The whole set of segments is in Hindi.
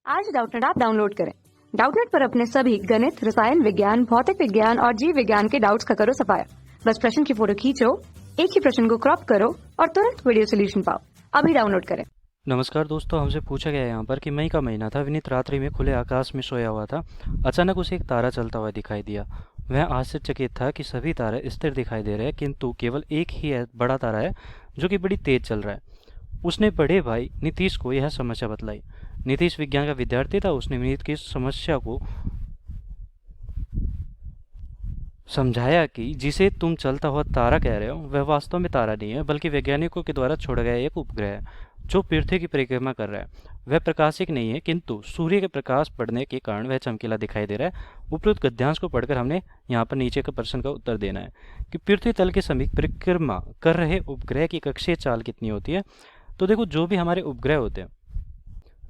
आज डाउटनेट ऐप डाउनलोड करें। डाउटनेट पर अपने सभी गणित, रसायन विज्ञान, भौतिक विज्ञान और जीव विज्ञान के डाउट्स का करो सफाया। बस प्रश्न की फोटो खींचो, एक ही प्रश्न को क्रॉप करो और तुरंत वीडियो सोल्यूशन पाओ। अभी डाउनलोड करें। नमस्कार दोस्तों, हमसे पूछा गया है यहाँ पर कि मई का महीना था। विनीत रात्रि में खुले आकाश में सोया हुआ था। अचानक उसे एक तारा चलता हुआ दिखाई दिया। वह आश्चर्यचकित था कि सभी तारे स्थिर दिखाई दे रहे हैं, किंतु केवल एक ही बड़ा तारा है जो कि बड़ी तेज चल रहा है। उसने बड़े भाई नीतीश को यह समस्या बतलाई। नीतीश विज्ञान का विद्यार्थी था। उसने विनीत की समस्या को समझाया कि जिसे तुम चलता हुआ तारा कह रहे हो वह वास्तव में तारा नहीं है, बल्कि वैज्ञानिकों के द्वारा छोड़ा गया एक उपग्रह है जो पृथ्वी की परिक्रमा कर रहा है। वह प्रकाशिक नहीं है, किंतु सूर्य के प्रकाश पड़ने के कारण वह चमकीला दिखाई दे रहा है। उपरोक्त गद्यांश को पढ़कर हमने यहाँ पर नीचे के प्रश्न का उत्तर देना है कि पृथ्वी तल के समीप परिक्रमा कर रहे उपग्रह की कक्षीय चाल कितनी होती है। तो देखो, जो भी हमारे उपग्रह होते हैं,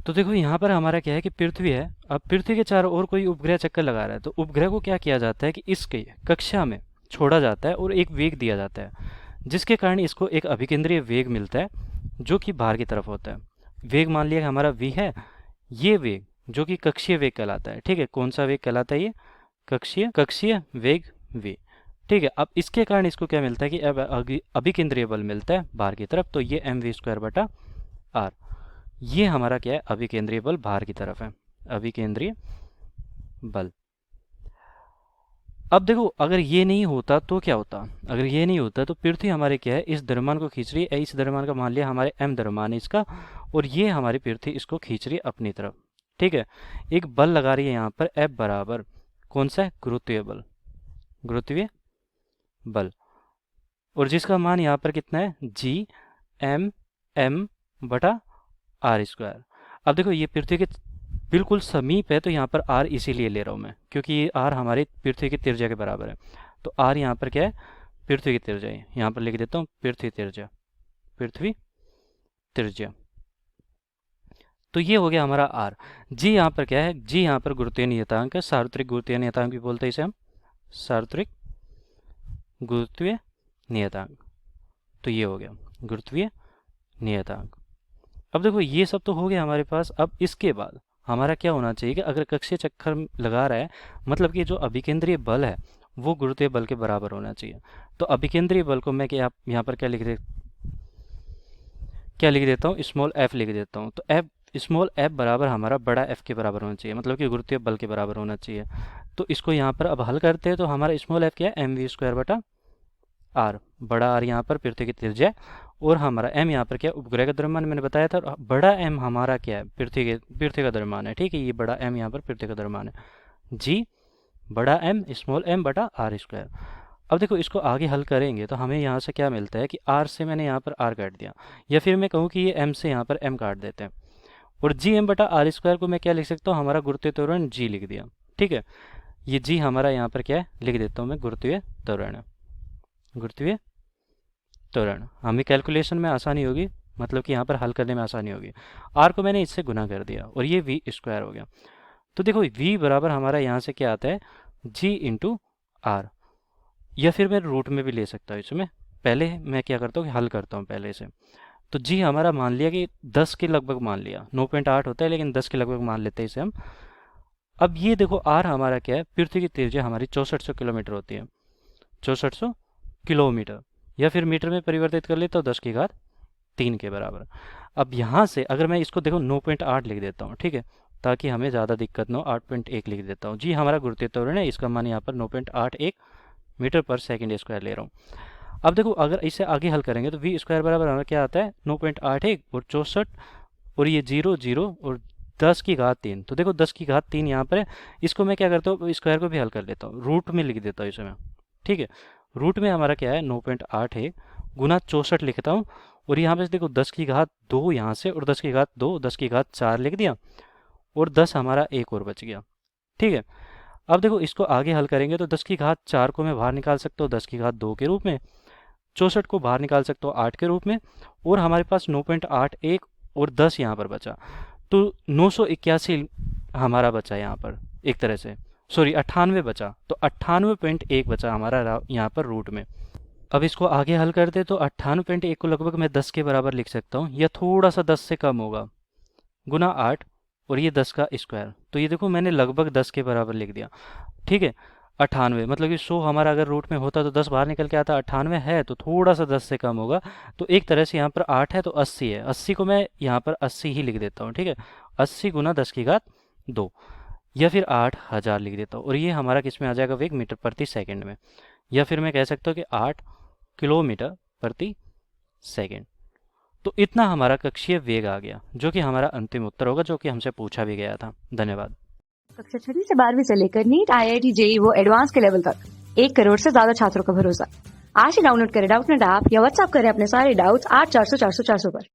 तो देखो यहाँ पर हमारा क्या है कि पृथ्वी है। अब पृथ्वी के चारों ओर कोई उपग्रह चक्कर लगा रहा है, तो उपग्रह को क्या किया जाता है कि इसके कक्षा में छोड़ा जाता है और एक वेग दिया जाता है, जिसके कारण इसको एक अभिकेंद्रीय वेग मिलता है जो कि बाहर की तरफ होता है। वेग मान लिया कि हमारा v है। ये वेग जो कि कक्षीय वेग कहलाता है। ठीक है, कौन सा वेग कहलाता है? ये कक्षीय कक्षीय वेग v। ठीक है, अब इसके कारण इसको क्या मिलता है कि अब अभिकेंद्रीय बल मिलता है बाहर की तरफ। तो ये mv²/r, ये हमारा क्या है? अभिकेंद्रीय बल बाहर की तरफ है, अभिकेंद्रीय बल। अब देखो, अगर ये नहीं होता तो क्या होता? अगर ये नहीं होता तो पृथ्वी हमारे क्या है? इस द्रव्यमान को खींच रही है। इस द्रव्यमान का मान लिया हमारे m द्रव्यमान है इसका, और ये हमारी पृथ्वी इसको खींच रही है अपनी तरफ। ठीक है, एक बल लगा रही है यहाँ पर F बराबर कौन सा है? गुरुत्वीय बल, गुरुत्वीय बल, और जिसका मान यहाँ पर कितना है? G(m(m)/r²। अब देखो, ये पृथ्वी के बिल्कुल समीप है, तो यहाँ पर r इसीलिए ले रहा हूँ मैं, क्योंकि ये r हमारी पृथ्वी की त्रिज्या के बराबर है। तो r यहाँ पर क्या है? पृथ्वी की त्रिज्या है। यहाँ पर लिख देता हूँ पृथ्वी त्रिज्या, पृथ्वी त्रिज्या। तो ये हो गया हमारा r। g यहाँ पर क्या है? g यहाँ पर गुरुत्वीय नियतांक है, सार्वत्रिक गुरुत्वीय नियतांक भी बोलते हैं इसे हम, सार्वत्रिक गुरुत्वीय नियतांक। तो ये हो गया गुरुत्वीय नियतांक। अब देखो, ये सब तो हो गया हमारे पास। अब इसके बाद हमारा क्या होना चाहिए कि अगर कक्षीय चक्कर लगा रहा है, मतलब कि जो अभिकेंद्रीय बल है वो गुरुत्वीय बल के बराबर होना चाहिए। तो अभिकेंद्रीय बल को मैं क्या यहाँ पर क्या लिख देता हूँ? स्मॉल f लिख देता हूँ। तो f, स्मॉल f बराबर हमारा बड़ा f के बराबर होना चाहिए, मतलब कि गुरुत्वीय बल के बराबर होना चाहिए। तो इसको यहाँ पर अब हल करते हैं, तो हमारा स्मॉल f क्या है? mv²/r। बड़ा r यहाँ पर पृथ्वी की त्रिज्या है, और हमारा m यहाँ पर क्या है? उपग्रह का द्रव्यमान मैंने बताया था। और बड़ा m हमारा क्या है? पृथ्वी का द्रव्यमान है। ठीक है, ये बड़ा m यहाँ पर पृथ्वी का द्रव्यमान है। g बड़ा m स्मॉल m/r²। अब देखो, इसको आगे हल करेंगे तो हमें यहाँ से क्या मिलता है कि r से मैंने यहाँ पर r काट दिया, या फिर मैं कहूँ कि ये m से यहाँ पर m काट देते हैं। और g(m)/r² को मैं क्या लिख सकता हूँ? हमारा गुरुत्वीय त्वरण g लिख दिया। ठीक है, ये g हमारा यहाँ पर क्या है? लिख देता हूँ मैं गुरुत्वीय त्वरण, गुरुत्वीय त्वरण। हमें कैलकुलेशन में आसानी होगी, मतलब कि यहाँ पर हल करने में आसानी होगी। r को मैंने इससे गुना कर दिया और ये v² हो गया। तो देखो, v बराबर हमारा यहाँ से क्या आता है? g(r), या फिर मैं रूट में भी ले सकता हूँ इसमें। पहले मैं क्या करता हूँ कि हल करता हूँ पहले से। तो g हमारा मान लिया कि 10 के लगभग मान लिया, 9.8 होता है लेकिन 10 के लगभग मान लेते हैं इसे हम। अब ये देखो, r हमारा क्या है? पृथ्वी की त्रिज्या हमारी 6400 किलोमीटर होती है, 6400 किलोमीटर, या फिर मीटर में परिवर्तित कर लेता हूँ 10⁻³ के बराबर। अब यहाँ से अगर मैं इसको देखो 9.8 लिख देता हूँ, ठीक है, ताकि हमें ज़्यादा दिक्कत ना हो। 8.1 लिख देता हूँ। जी हमारा गुरुत्वीय त्वरण है, इसका मान यहाँ पर 9.81 मीटर/सेकंड² ले रहा हूँ। अब देखो, अगर इसे आगे हल करेंगे तो v² बराबर हमारा क्या आता है? 9.81 और 64, और ये 0 0 और 10⁻3। तो देखो 10⁻3 यहाँ पर है। इसको मैं क्या करता हूँ? स्क्वायर को भी हल कर लेता हूँ, रूट में लिख देता हूँ इसे मैं। ठीक है, रूट में हमारा क्या है? 9.81 गुना 64 लिखता हूँ, और यहाँ पे देखो 10⁻2 यहाँ से, और 10⁻2 10⁻4 लिख दिया, और 10 हमारा एक और बच गया। ठीक है, अब देखो इसको आगे हल करेंगे तो 10⁻4 को मैं बाहर निकाल सकता हूँ 10⁻2 के रूप में, 64 को बाहर निकाल सकता हूँ 8 के रूप में, और हमारे पास 9.81 और 10 यहाँ पर बचा। तो 981 हमारा बचा यहाँ पर, एक तरह से सॉरी 98 बचा। तो 98.1 बचा हमारा यहाँ पर रूट में। अब इसको आगे हल करते तो 98.1 को लगभग मैं 10 के बराबर लिख सकता हूँ, या थोड़ा सा 10 से कम होगा, गुना 8 और ये 10 का स्क्वायर, तो ये देखो मैंने लगभग 10 के बराबर लिख दिया। ठीक है, 98 मतलब कि 100 हमारा अगर रूट में होता तो 10 बाहर निकल के आता, 98 है तो थोड़ा सा 10 से कम होगा। तो एक तरह से यहाँ पर 8 है तो 80 है, 80 को मैं यहाँ पर 80 ही लिख देता हूँ। ठीक है, 80 गुना 10 की घात 2, या फिर 8000 लिख देता हूँ। और ये हमारा किस में आ जाएगा, वेग मीटर प्रति सेकंड में, या फिर मैं कह सकता हूँ कि 8 किलोमीटर प्रति सेकंड। तो इतना हमारा कक्षीय वेग आ गया, जो कि हमारा अंतिम उत्तर होगा, जो कि हमसे पूछा भी गया था। धन्यवाद। कक्षा 6वीं से 12वीं से लेकर नीट, IIT, JEE वो एडवांस के लेवल तक 1 करोड़ से ज्यादा छात्रों का भरोसा। आज ही डाउनलोड करें डाउटनेट ऐप या व्हाट्सएप करें अपने सारे डाउट्स 8400 400 400 पर।